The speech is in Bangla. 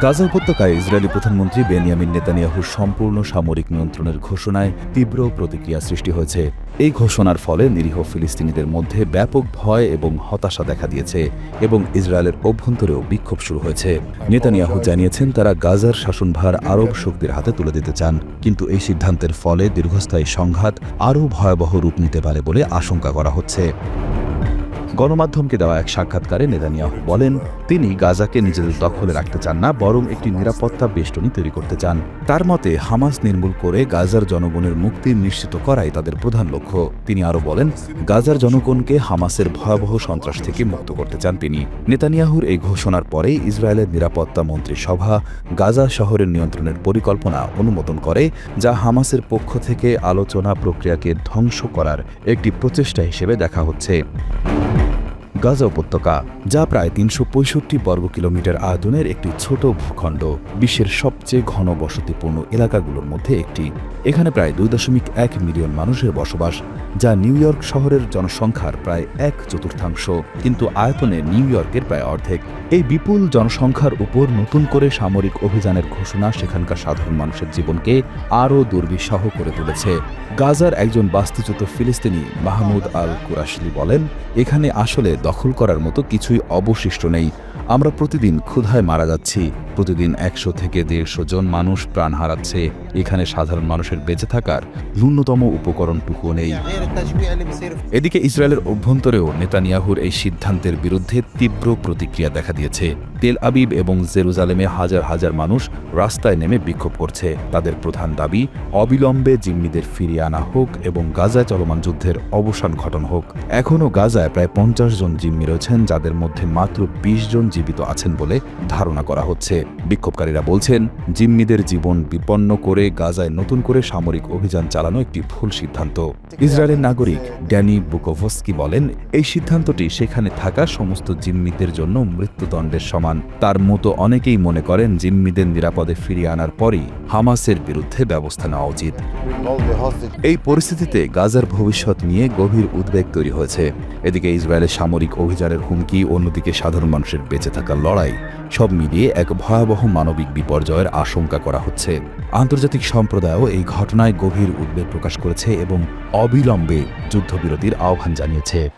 গাজা উপত্যকায় ইসরায়েলি প্রধানমন্ত্রী বেনিয়ামিন নেতানিয়াহুর সম্পূর্ণ সামরিক নিয়ন্ত্রণের ঘোষণায় তীব্র প্রতিক্রিয়া সৃষ্টি হয়েছে। এই ঘোষণার ফলে নিরীহ ফিলিস্তিনিদের মধ্যে ব্যাপক ভয় এবং হতাশা দেখা দিয়েছে এবং ইসরায়েলের অভ্যন্তরেও বিক্ষোভ শুরু হয়েছে। নেতানিয়াহু জানিয়েছেন তারা গাজার শাসনভার আরব শক্তির হাতে তুলে দিতে চান, কিন্তু এই সিদ্ধান্তের ফলে দীর্ঘস্থায়ী সংঘাত আরও ভয়াবহ রূপ নিতে পারে বলে আশঙ্কা করা হচ্ছে। গণমাধ্যমকে দেওয়া এক সাক্ষাৎকারে নেতানিয়াহু বলেন, তিনি গাজাকে নিজেদের দখলে রাখতে চান না, বরং একটি নিরাপত্তা বেষ্টনী তৈরি করতে চান। তার মতে হামাস নির্মূল করে গাজার জনগণের মুক্তি নিশ্চিত করাই তাদের প্রধান লক্ষ্য। তিনি আরও বলেন, গাজার জনগণকে হামাসের ভয়াবহ সন্ত্রাস থেকে মুক্ত করতে চান তিনি। নেতানিয়াহুর এই ঘোষণার পরেই ইসরায়েলের নিরাপত্তা মন্ত্রিসভা গাজা শহরের নিয়ন্ত্রণের পরিকল্পনা অনুমোদন করে, যা হামাসের পক্ষ থেকে আলোচনা প্রক্রিয়াকে ধ্বংস করার একটি প্রচেষ্টা হিসেবে দেখা হচ্ছে। গাজা উপত্যকা, যা প্রায় ৩৬৫ বর্গ কিলোমিটার আয়তনের একটি ছোট ভূখণ্ড, বিশ্বের সবচেয়ে ঘন বসতিপূর্ণ এলাকাগুলোর মধ্যে একটি। এখানে প্রায় ২.১ মিলিয়ন মানুষের বসবাস, যা নিউ ইয়র্ক শহরের জনসংখ্যার প্রায় ১/৪, কিন্তু আয়তনে নিউ ইয়র্কের প্রায় অর্ধেক। এই বিপুল জনসংখ্যার উপর নতুন করে সামরিক অভিযানের ঘোষণা সেখানকার সাধারণ মানুষের জীবনকে আরও দুর্বিষহ করে তুলেছে। গাজার একজন বাস্তুচ্যুত ফিলিস্তিনি মাহমুদ আল কুরাশলি বলেন, এখানে আসলে দখল করার মতো কিছুই অবশিষ্ট নেই। আমরা প্রতিদিন ক্ষুধায় মারা যাচ্ছি, প্রতিদিন ১০০ থেকে ১৫০ জন মানুষ প্রাণ হারাচ্ছে। এখানে সাধারণ মানুষের বেঁচে থাকার ন্যূনতম উপকরণটুকুও নেই। এদিকে ইসরায়েলের অভ্যন্তরেও নেতানিয়াহুর এই সিদ্ধান্তের বিরুদ্ধে তীব্র প্রতিক্রিয়া দেখা দিয়েছে। তেল আবিব এবং জেরুজালেমে হাজার হাজার মানুষ রাস্তায় নেমে বিক্ষোভ করছে। তাদের প্রধান দাবি, অবিলম্বে জিম্মিদের ফিরিয়ে আনা হোক এবং গাজায় চলমান যুদ্ধের অবসান ঘটানো হোক। এখনও গাজায় প্রায় ৫০ জন জিম্মি রয়েছেন, যাদের মধ্যে মাত্র ২০ জন জীবিত আছেন বলে ধারণা করা হচ্ছে। বিক্ষোভকারীরা বলছেন, জিম্মিদের জীবন বিপন্ন করে গাজায় নতুন করে সামরিক অভিযান চালানো একটি ভুল সিদ্ধান্ত। ইসরায়েলের নাগরিক ড্যানি বুকোভস্কি বলেন, এই সিদ্ধান্তটি সেখানে থাকা সমস্ত জিম্মিদের জন্য মৃত্যুদণ্ডের সমান। তার মতো অনেকেই মনে করেন জিম্মিদের নিরাপদে ফিরিয়ে আনার পরই হামাসের বিরুদ্ধে ব্যবস্থা নেওয়া উচিত। এই পরিস্থিতিতে গাজার ভবিষ্যৎ নিয়ে গভীর উদ্বেগ তৈরি হয়েছে। এদিকে ইসরায়েলের সামরিক অভিযানের হুমকি, অন্যদিকে সাধারণ মানুষের বেঁচে থাকার লড়াই, সব মিলিয়ে এক ভয়াবহ মানবিক বিপর্যয়ের আশঙ্কা করা হচ্ছে। আন্তর্জাতিক সম্প্রদায়ও এই ঘটনায় গভীর উদ্বেগ প্রকাশ করেছে এবং অবিলম্বে যুদ্ধবিরতির আহ্বান জানিয়েছে।